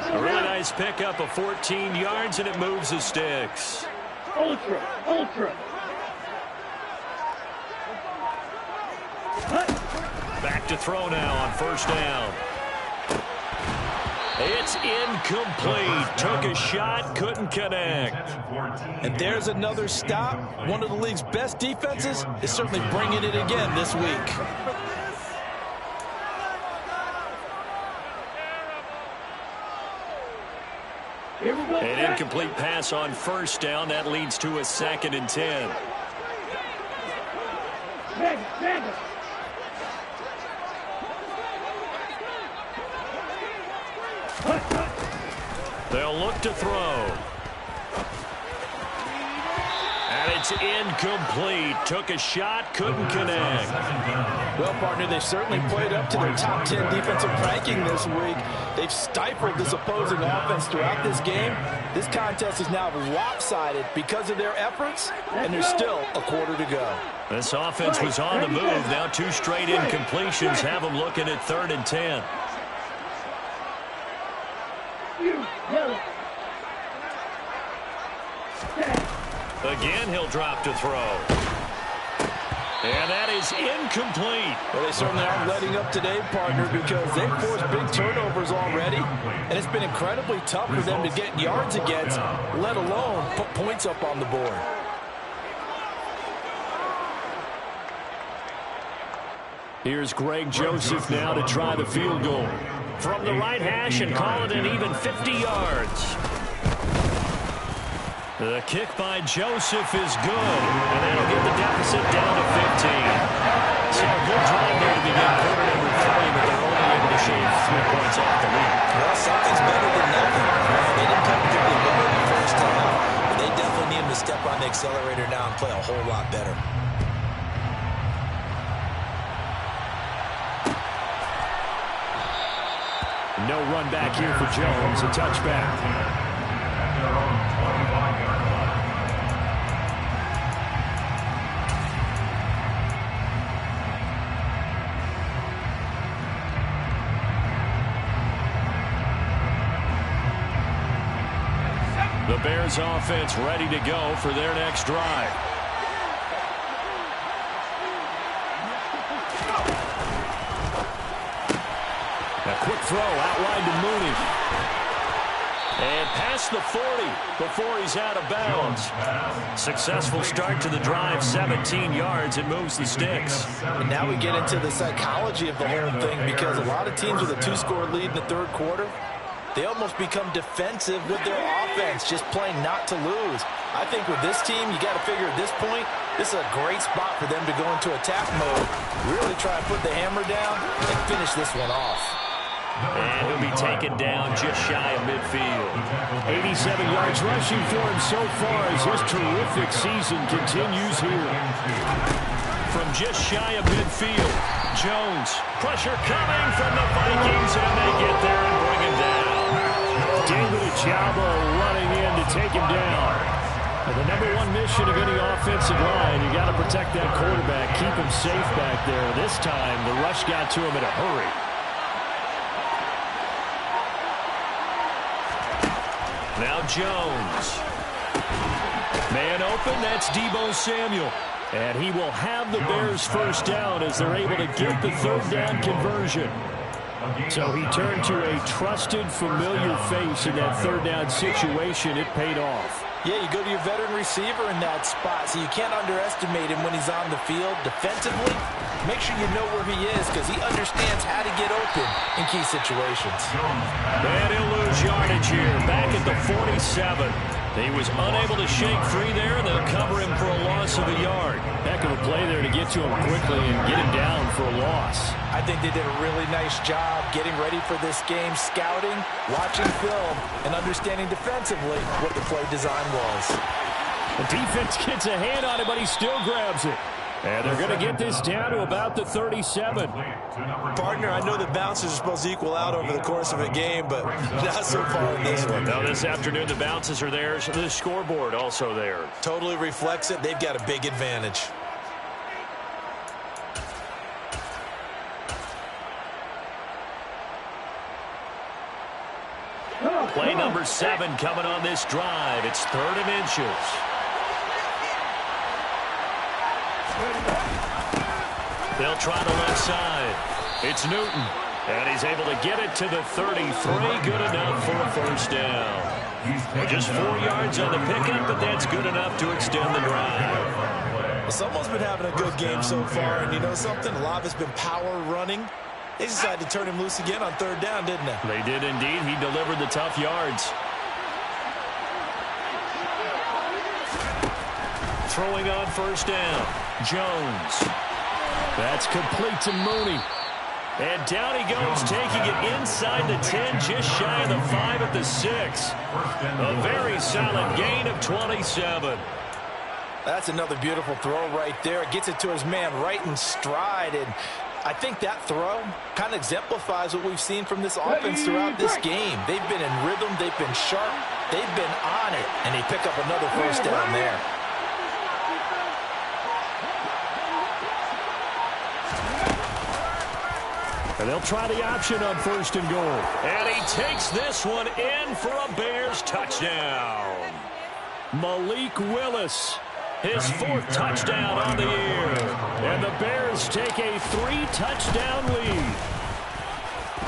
A really nice pickup of 14 yards, and it moves the sticks. Ultra, ultra. Back to throw now on first down. It's incomplete. Took a shot, couldn't connect. And there's another stop. One of the league's best defenses is certainly bringing it again this week. An incomplete pass on first down. That leads to a second and 10. Mega. They'll look to throw. And it's incomplete. Took a shot, couldn't connect. Well, partner, they certainly played up to their top 10 defensive ranking this week. They've stifled this opposing offense throughout this game. This contest is now lopsided because of their efforts, and there's still a quarter to go. This offense was on the move. Now 2 straight incompletions have them looking at 3rd and 10. Again, he'll drop to throw. And that is incomplete. Well, they certainly aren't letting up today, partner, because they've forced big turnovers already, and it's been incredibly tough for them to get yards against, let alone put points up on the board. Here's Greg Joseph now to try the field goal. From the right hash and call it an even 50 yards. The kick by Joseph is good, and that'll get the deficit down to 15. So a good drive there to begin quarter number 3, but they're only able to shave 3 points off the lead. Well, something's better than nothing. They didn't come particularly well in the first half, but they definitely need them to step on the accelerator now and play a whole lot better. No run back here for Jones. A touchback. At their own 25-yard line. The Bears offense ready to go for their next drive. A quick throw out wide to Mooney. And past the 40 before he's out of bounds. Successful start to the drive, 17 yards. It moves the sticks. And now we get into the psychology of the whole thing, because a lot of teams with a 2-score lead in the third quarter, they almost become defensive with their offense, just playing not to lose. I think with this team, you got to figure at this point, this is a great spot for them to go into attack mode, really try to put the hammer down and finish this one off. And he'll be taken down just shy of midfield. 87 yards rushing for him so far as his terrific season continues here. From just shy of midfield, Jones. Pressure coming from the Vikings, and they get there and bring him down. David Ojabo running in to take him down. And the number one mission of any offensive line, you got to protect that quarterback, keep him safe back there. This time, the rush got to him in a hurry. Now Jones. Man open, that's Deebo Samuel. And he will have the Bears first down as they're able to get the third down conversion. So he turned to a trusted, familiar face in that third down situation. It paid off. Yeah, you go to your veteran receiver in that spot, so you can't underestimate him when he's on the field. Defensively, make sure you know where he is, because he understands how to get open in key situations. And he'll lose yardage here, back at the 47. He was unable to shake free there, and they'll cover him for a loss of a yard. Heck of a play there to get to him quickly and get him down for a loss. I think they did a really nice job getting ready for this game, scouting, watching film, and understanding defensively what the play design was. The defense gets a hand on it, but he still grabs it. And they're going to get this down to about the 37. Partner, I know that bounces are supposed to equal out over the course of a game, but not so far in this one. Now this afternoon, the bounces are there, so the scoreboard also there. Totally reflects it. They've got a big advantage. Play number 7 coming on this drive. It's 3rd and inches. They'll try the left side. It's Newton. And he's able to get it to the 33. Good enough for a first down. Just 4 yards on the pickup, but that's good enough to extend the drive. Well, someone's been having a good game so far, and you know something? A lot of it's been power running. They decided to turn him loose again on 3rd down, didn't they? They did indeed. He delivered the tough yards. Throwing on 1st down. Jones. That's complete to Mooney. And down he goes, taking it inside the 10, just shy of the 5 at the 6. A very solid gain of 27. That's another beautiful throw right there. Gets it to his man right in stride, and I think that throw kind of exemplifies what we've seen from this offense throughout this game. They've been in rhythm, they've been sharp, they've been on it, and they pick up another first down there. And they'll try the option on 1st and goal. And he takes this one in for a Bears touchdown. Malik Willis, his 4th touchdown on the year. And the Bears take a 3-touchdown lead.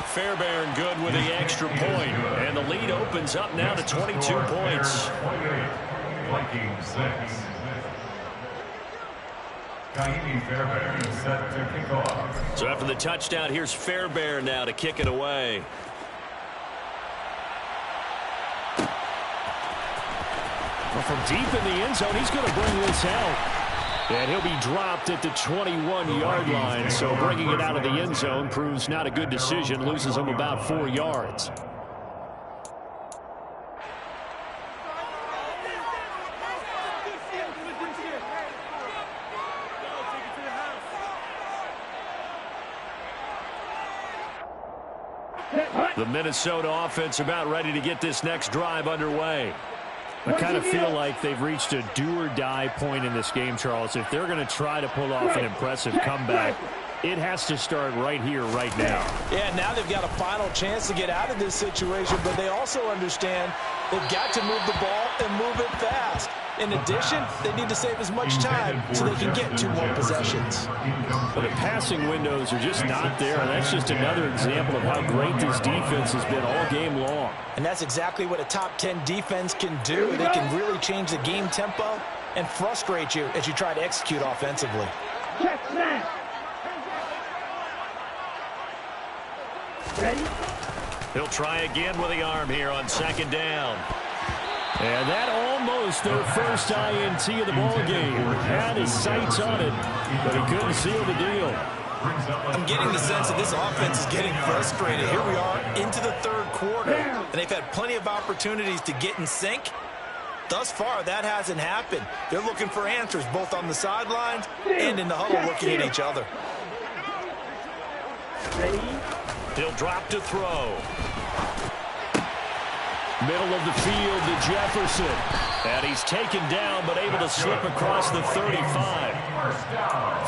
Fairbairn good with the extra point. And the lead opens up now to 22 points. Vikings 6. Fairbairn set to kick off. So after the touchdown, here's Fairbairn now to kick it away. Well, from deep in the end zone, he's going to bring this out. And he'll be dropped at the 21-yard line. So bringing it out of the end zone proves not a good decision. Loses him about 4 yards. The Minnesota offense about ready to get this next drive underway. I kind of feel like they've reached a do-or-die point in this game, Charles. If they're going to try to pull off an impressive comeback, it has to start right here, right now. Yeah, now they've got a final chance to get out of this situation, but they also understand they've got to move the ball and move it fast. In addition, they need to save as much time so they can get 2 more possessions. But the passing windows are just not there, and that's just another example of how great this defense has been all game long. And that's exactly what a top 10 defense can do. They can really change the game tempo and frustrate you as you try to execute offensively. Check snap. Ready? He'll try again with the arm here on 2nd down. And that almost their first INT of the ball game. Had his sights on it, but he couldn't seal the deal. I'm getting the sense that this offense is getting frustrated. Here we are into the 3rd quarter, and they've had plenty of opportunities to get in sync. Thus far, that hasn't happened. They're looking for answers both on the sidelines and in the huddle looking at each other. Ready? He'll drop to throw. Middle of the field to Jefferson. And he's taken down, but able to slip across the 35.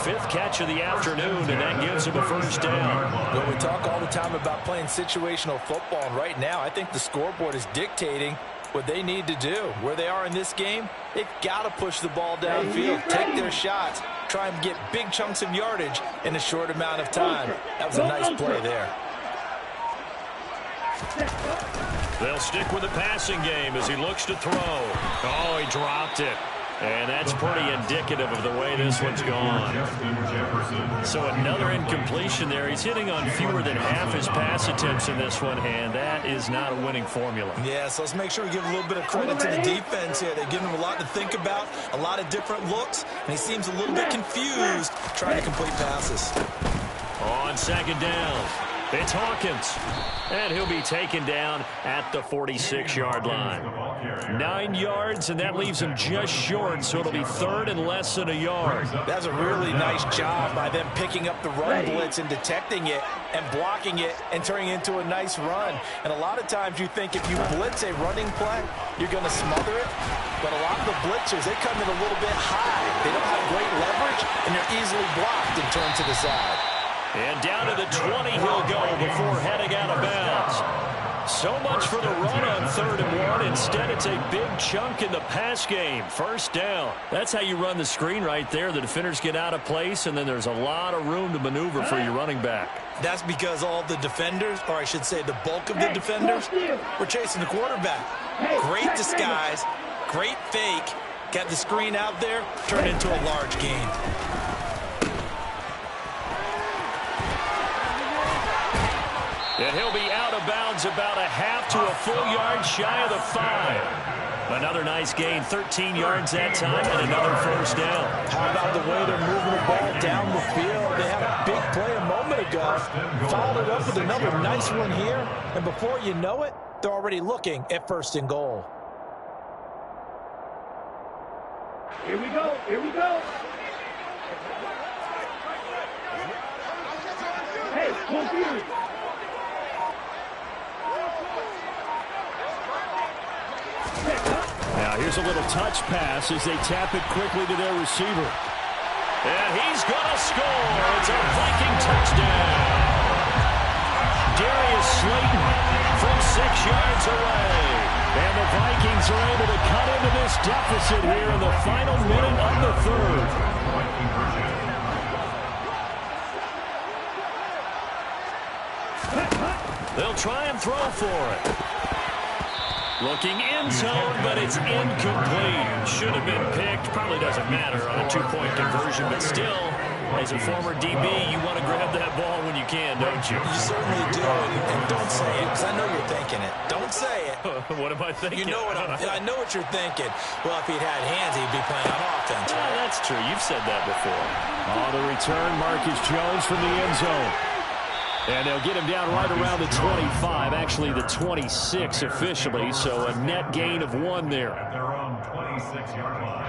5th catch of the afternoon, and that gives him a first down. Well, we talk all the time about playing situational football, and right now I think the scoreboard is dictating what they need to do. Where they are in this game, they've got to push the ball downfield, take their shots, try and get big chunks of yardage in a short amount of time. That was a nice play there. They'll stick with the passing game as he looks to throw. Oh, he dropped it. And that's pretty indicative of the way this one's gone. So another incompletion there. He's hitting on fewer than half his pass attempts in this one, and that is not a winning formula. Yeah, so let's make sure we give a little bit of credit to the defense here. They're giving him a lot to think about, a lot of different looks, and he seems a little bit confused trying to complete passes. On 2nd down, it's Hawkins. And he'll be taken down at the 46-yard line. 9 yards, and that leaves him just short, so it'll be 3rd and less than a yard. That's a really nice job by them picking up the run blitz and detecting it and blocking it and turning it into a nice run. And a lot of times you think if you blitz a running play, you're going to smother it. But a lot of the blitzers, they come in a little bit high. They don't have great leverage, and they're easily blocked and turned to the side. And down to the 20 he'll go before heading out of bounds. So much for the run on 3rd and 1. Instead, it's a big chunk in the pass game. First down. That's how you run the screen right there. The defenders get out of place, and then there's a lot of room to maneuver for your running back. That's because all the defenders, or I should say the bulk of the defenders, were chasing the quarterback. Great disguise, great fake. Got the screen out there, turned into a large gain. And he'll be out of bounds about a half to a full yard shy of the 5. Another nice gain, 13 yards that time, and another first down. How about the way they're moving the ball down the field? They had a big play a moment ago, followed it up with another nice one here, and before you know it, they're already looking at 1st and goal. Here we go. Here we go. Hey, confused. Now here's a little touch pass as they tap it quickly to their receiver. And he's going to score. It's a Viking touchdown. Darius Slayton from 6 yards away. And the Vikings are able to cut into this deficit here in the final minute of the 3rd. They'll try and throw for it. Looking in zone, but it's incomplete. Should have been picked. Probably doesn't matter on a 2-point conversion, but still, as a former DB, you want to grab that ball when you can, don't you? You certainly do, and don't say it, because I know you're thinking it. Don't say it. What am I thinking? You know what I know what you're thinking. Well, if he'd had hands, he'd be playing on offense. Yeah, that's true. You've said that before. On the return, Marcus Jones from the end zone. And they'll get him down right around the 25, actually the 26 officially, so a net gain of 1 there. At their own 26-yard line.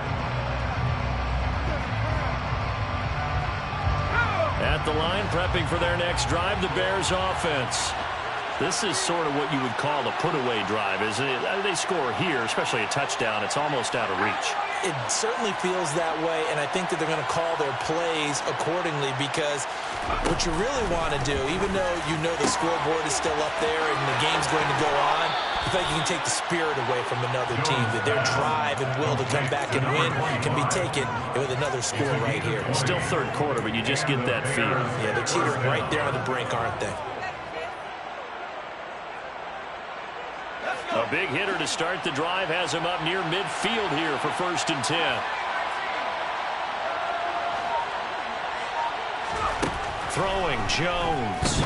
At the line, prepping for their next drive, the Bears offense. This is sort of what you would call the put-away drive, isn't it? They score here, especially a touchdown. It's almost out of reach. It certainly feels that way, and I think that they're going to call their plays accordingly because what you really want to do, even though you know the scoreboard is still up there and the game's going to go on, I feel like you can take the spirit away from another team, that their drive and will to come back and win can be taken with another score right here. Still third quarter, but you just get that feel. Yeah, they're teetering right there on the brink, aren't they? A big hitter to start the drive has him up near midfield here for 1st and 10. Throwing Jones.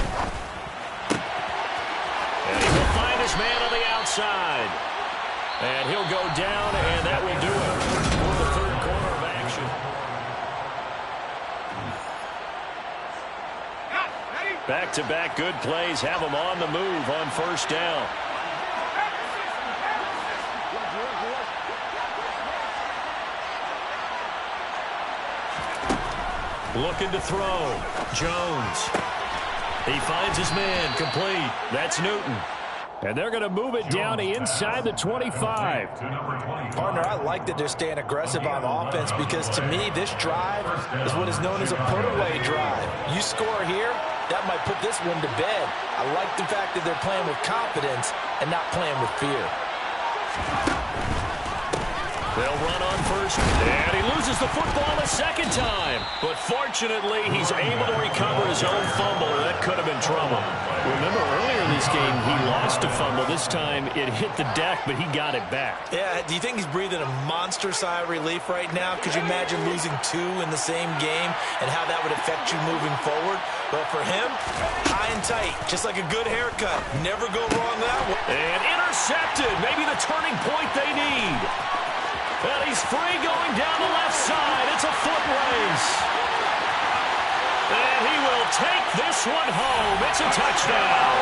And he will find his man on the outside. And he'll go down, and that will do it for the third quarter of action. Back-to-back good plays have him on the move on 1st down. Looking to throw. Jones. He finds his man. Complete. That's Newton. And they're going to move it down to inside the 25. Partner, I like that they're staying aggressive on offense because to me, this drive is what is known as a put-away drive. You score here, that might put this one to bed. I like the fact that they're playing with confidence and not playing with fear. They'll run on first, and he loses the football a second time. But fortunately, he's able to recover his own fumble. That could have been trouble. Remember, earlier in this game, he lost a fumble. This time, it hit the deck, but he got it back. Yeah, do you think he's breathing a monster sigh of relief right now? Could you imagine losing 2 in the same game and how that would affect you moving forward? But for him, high and tight, just like a good haircut. Never go wrong that way. And intercepted. Maybe the turning point they need. And he's free going down the left side. It's a foot race. And he will take this one home. It's a touchdown.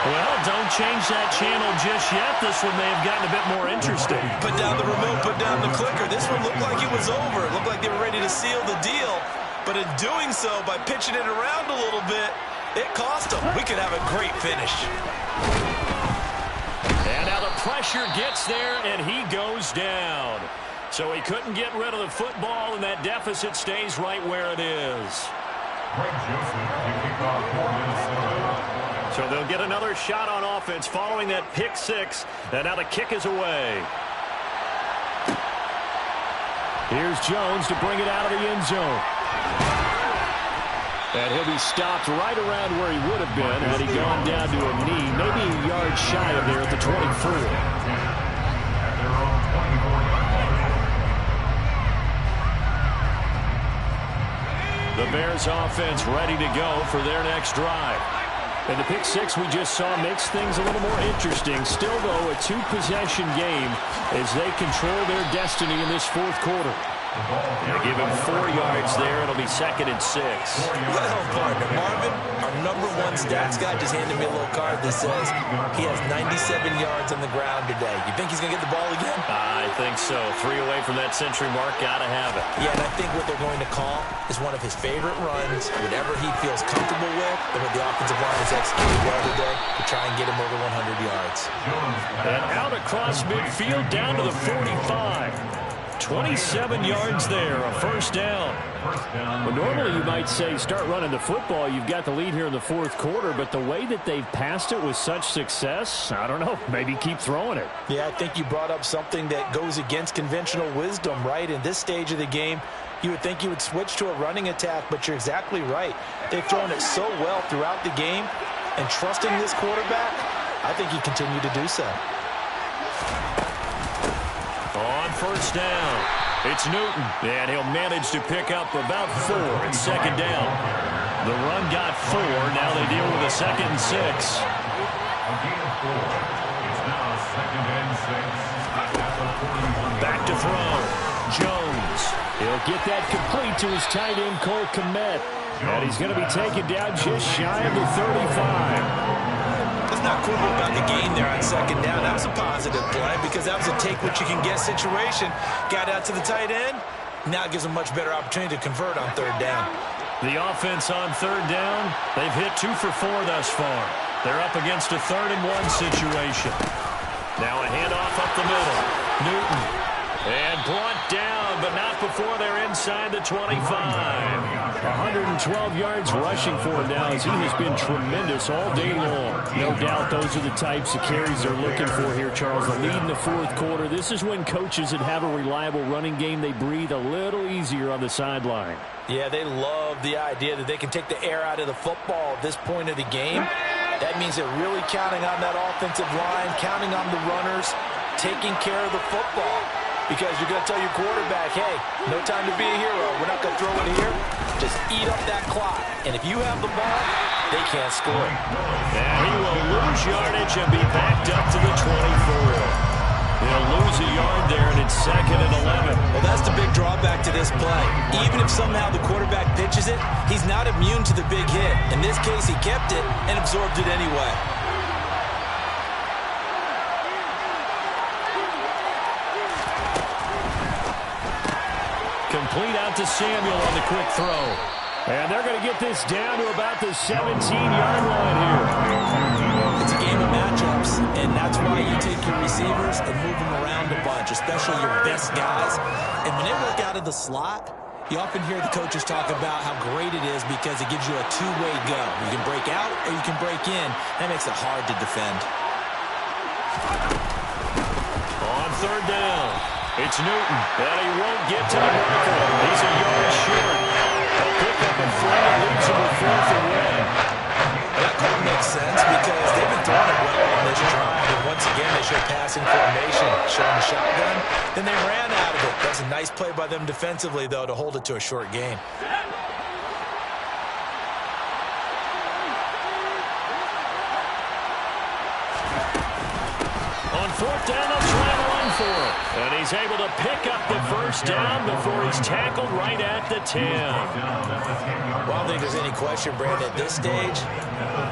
Well, don't change that channel just yet. This one may have gotten a bit more interesting. Put down the remote, put down the clicker. This one looked like it was over. It looked like they were ready to seal the deal. But in doing so, by pitching it around a little bit, it cost them. We could have a great finish. And now the pressure gets there, and he goes down. So he couldn't get rid of the football, and that deficit stays right where it is. So they'll get another shot on offense following that pick 6, and now the kick is away. Here's Jones to bring it out of the end zone. And he'll be stopped right around where he would have been had he gone down to a knee, maybe a yard shy of there at the 24. The Bears offense ready to go for their next drive. And the pick 6 we just saw makes things a little more interesting. Still, though, a 2-possession game as they control their destiny in this 4th quarter. They give him 4 yards there. It'll be 2nd and 6. Well, partner, Marvin, our #1 stats guy just handed me a little card that says he has 97 yards on the ground today. You think he's going to get the ball again? I think so. 3 away from that century mark. Got to have it. Yeah, and I think what they're going to call is one of his favorite runs, whatever he feels comfortable with, and what the offensive line has executed well today to try and get him over 100 yards. And out across midfield down to the 45. 27 yards there, a 1st down. Well, normally you might say start running the football. You've got the lead here in the 4th quarter, but the way that they've passed it with such success, I don't know, maybe keep throwing it. Yeah, I think you brought up something that goes against conventional wisdom, right? In this stage of the game, you would think you would switch to a running attack, but you're exactly right. They've thrown it so well throughout the game, and trusting this quarterback, I think he continued to do so. On 1st down, it's Newton, and he'll manage to pick up about 4. It's 2nd down. The run got 4. Now they deal with a 2nd and 6. Back to throw. Jones. He'll get that complete to his tight end, Cole Kmet. And he's going to be taken down just shy of the 35. Let's not quibble about the gain there on 2nd down. That was a positive play because that was a take-what-you-can-get situation. Got out to the tight end. Now it gives him a much better opportunity to convert on 3rd down. The offense on third down, they've hit 2 for 4 thus far. They're up against a 3rd-and-1 situation. Now a handoff up the middle. Newton. And brought down, but not before they're inside the 25. 112 yards rushing for him now, as he has been tremendous all day long. No doubt those are the types of carries they're looking for here, Charles. The lead in the 4th quarter. This is when coaches that have a reliable running game, they breathe a little easier on the sideline. Yeah, they love the idea that they can take the air out of the football at this point of the game. That means they're really counting on that offensive line, counting on the runners, taking care of the football. Because you're going to tell your quarterback, hey, no time to be a hero. We're not going to throw it here. Just eat up that clock. And if you have the ball, they can't score. And he will lose yardage and be backed up to the 24. He'll lose a yard there, and it's 2nd and 11. Well, that's the big drawback to this play. Even if somehow the quarterback pitches it, he's not immune to the big hit. In this case, he kept it and absorbed it anyway. Complete out to Samuel on the quick throw. And they're going to get this down to about the 17-yard line here. It's a game of matchups, and that's why you take your receivers and move them around a bunch, especially your best guys. And when they work out of the slot, you often hear the coaches talk about how great it is because it gives you a two-way go. You can break out or you can break in. That makes it hard to defend. On third down, it's Newton, and he won't get to the marker. He's a yard short. They'll pick up a flag and leaves him with 4th and 1. That call makes sense because they've been throwing it well on this drive. And once again, they showed passing formation, showing the shotgun. Then they ran out of it. That's a nice play by them defensively, though, to hold it to a short gain. On 4th down, they'll try to run for it. And he's able to pick up the first down before he's tackled right at the 10. Well, I don't think there's any question, Brandon, at this stage,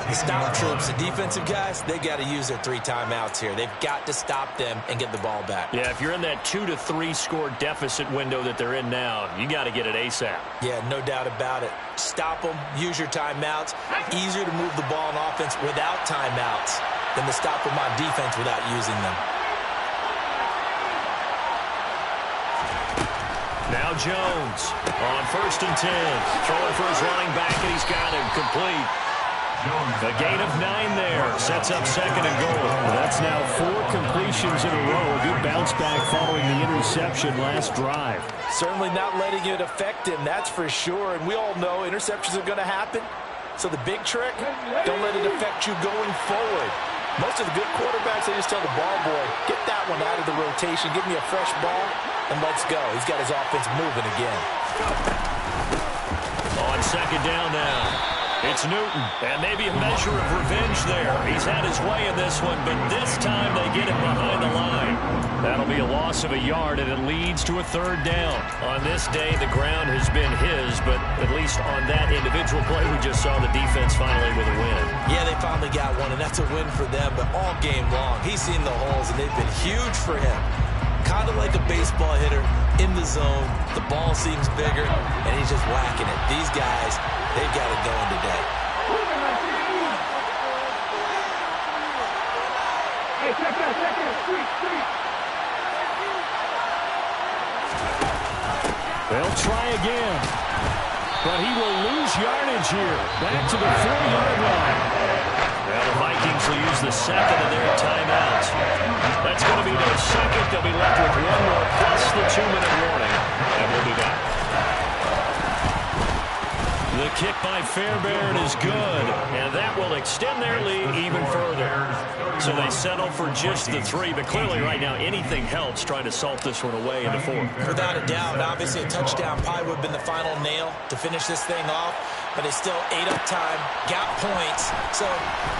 the stop troops, the defensive guys, they got to use their 3 timeouts here. They've got to stop them and get the ball back. Yeah, if you're in that 2 to 3 score deficit window that they're in now, you got to get it ASAP. Yeah, no doubt about it. Stop them, use your timeouts. Easier to move the ball on offense without timeouts than to stop them on defense without using them. Now Jones on 1st and 10. Throwing for his running back, and he's got him complete. A gain of 9 there. Sets up 2nd and goal. That's now 4 completions in a row. A good bounce back following the interception last drive. Certainly not letting it affect him, that's for sure. And we all know interceptions are going to happen. So the big trick, don't let it affect you going forward. Most of the good quarterbacks, they just tell the ball boy, get that one out of the rotation, give me a fresh ball, and let's go. He's got his offense moving again. On 2nd down now, it's Newton, and maybe a measure of revenge there. He's had his way in this one, but this time they get him behind the line. That'll be a loss of a yard, and it leads to a 3rd down. On this day, the ground has been his, but at least on that individual play, we just saw the defense finally with a win. Yeah, they finally got one, and that's a win for them, but all game long, he's seen the holes, and they've been huge for him. Kind of like a baseball hitter in the zone. The ball seems bigger, and he's just whacking it. These guys, they've got it going today. Hey, check that, street. They'll try again, but he will lose yardage here. Back to the 4-yard line. Well, the Vikings will use the 2nd of their timeouts. That's going to be their 2nd. They'll be left with 1 more plus the 2-minute warning, and we'll be back. The kick by Fairbairn is good, and that will extend their lead even further. So they settle for just the 3, but clearly right now anything helps trying to salt this one away in the 4th. Without a doubt, obviously a touchdown probably would have been the final nail to finish this thing off, but they still ate up time, got points. So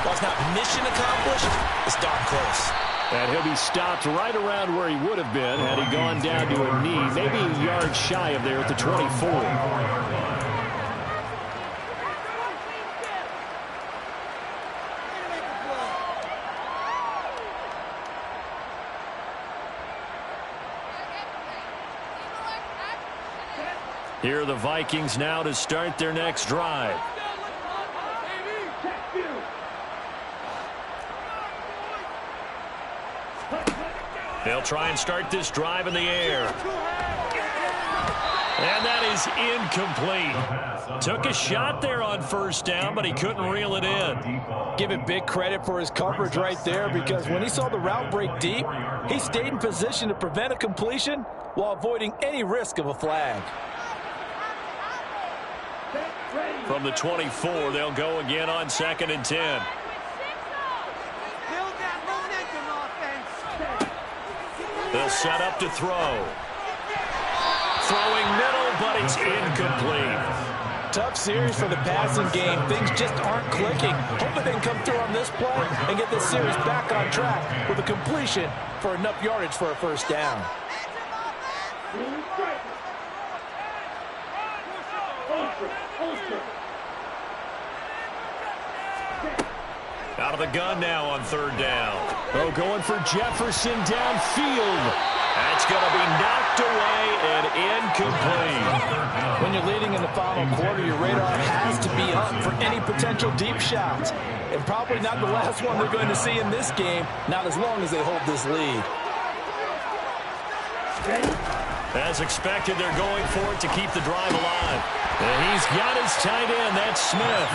while it's not mission accomplished, it's darn close. And he'll be stopped right around where he would have been had he gone down to a knee, maybe a yard shy of there at the 24. Here are the Vikings now to start their next drive. They'll try and start this drive in the air. And that is incomplete. Took a shot there on first down, but he couldn't reel it in. Give it big credit for his coverage right there, because when he saw the route break deep, he stayed in position to prevent a completion while avoiding any risk of a flag. From the 24, they'll go again on 2nd and 10. They'll set up to throw. Throwing middle, but it's incomplete. Tough series for the passing game. Things just aren't clicking. Hoping they can come through on this play and get this series back on track with a completion for enough yardage for a first down. Out of the gun now on 3rd down. Oh, going for Jefferson downfield. That's going to be knocked away and incomplete. When you're leading in the final quarter, your radar has to be up for any potential deep shots. And probably not the last one they're going to see in this game, not as long as they hold this lead. As expected, they're going for it to keep the drive alive. And he's got his tight end, that's Smith.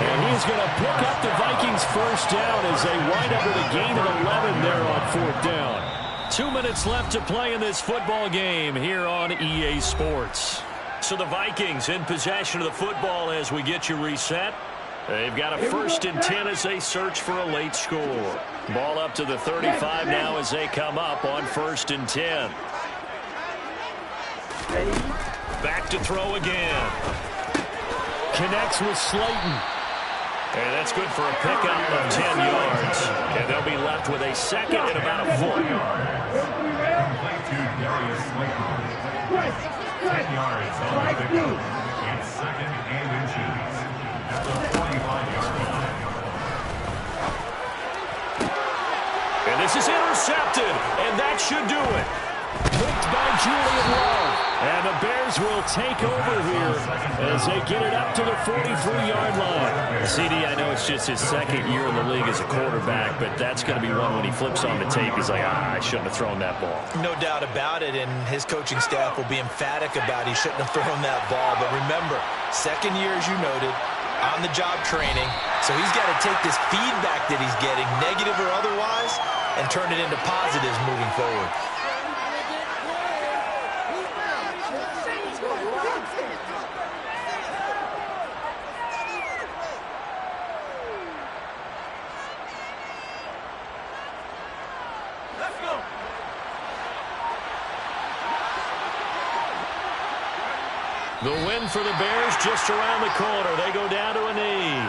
And he's going to pick up the Vikings' first down as they wind up with a gain of 11 there on 4th down. 2 minutes left to play in this football game here on EA Sports. So the Vikings in possession of the football as we get you reset. They've got a 1st and 10 as they search for a late score. Ball up to the 35 now as they come up on 1st and 10. Back to throw again. Connects with Slayton. And that's good for a pickup of 10 yards. And they'll be left with a 2nd and about a foot. 10 yards on the pickup. And 2nd and inches at the 45-yard line. And this is intercepted. And that should do it. Picked by Julian Love. And the Bears will take over here as they get it up to the 43-yard line. CD, I know it's just his 2nd year in the league as a quarterback, but that's going to be one when he flips on the tape. He's like, I shouldn't have thrown that ball. No doubt about it, and his coaching staff will be emphatic about he shouldn't have thrown that ball. But remember, 2nd year, as you noted, on-the-job training. So he's got to take this feedback that he's getting, negative or otherwise, and turn it into positives moving forward. The win for the Bears just around the corner. They go down to a knee.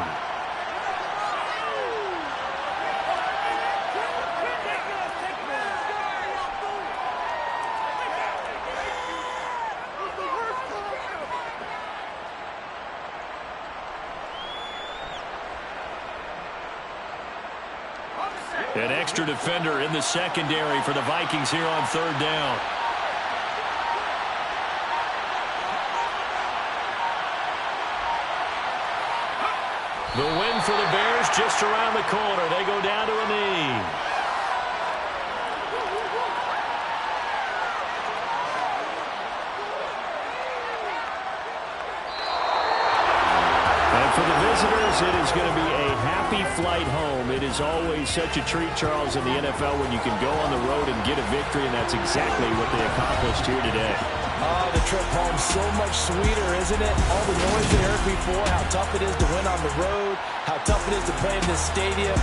An extra defender in the secondary for the Vikings here on 3rd down. The win for the Bears just around the corner. They go down to a knee. And for the visitors, it is going to be a happy flight home. It is always such a treat, Charles, in the NFL when you can go on the road and get a victory, and that's exactly what they accomplished here today. Oh, the trip home so much sweeter, isn't it? All the noise they heard before, how tough it is to win on the road, how tough it is to play in this stadium.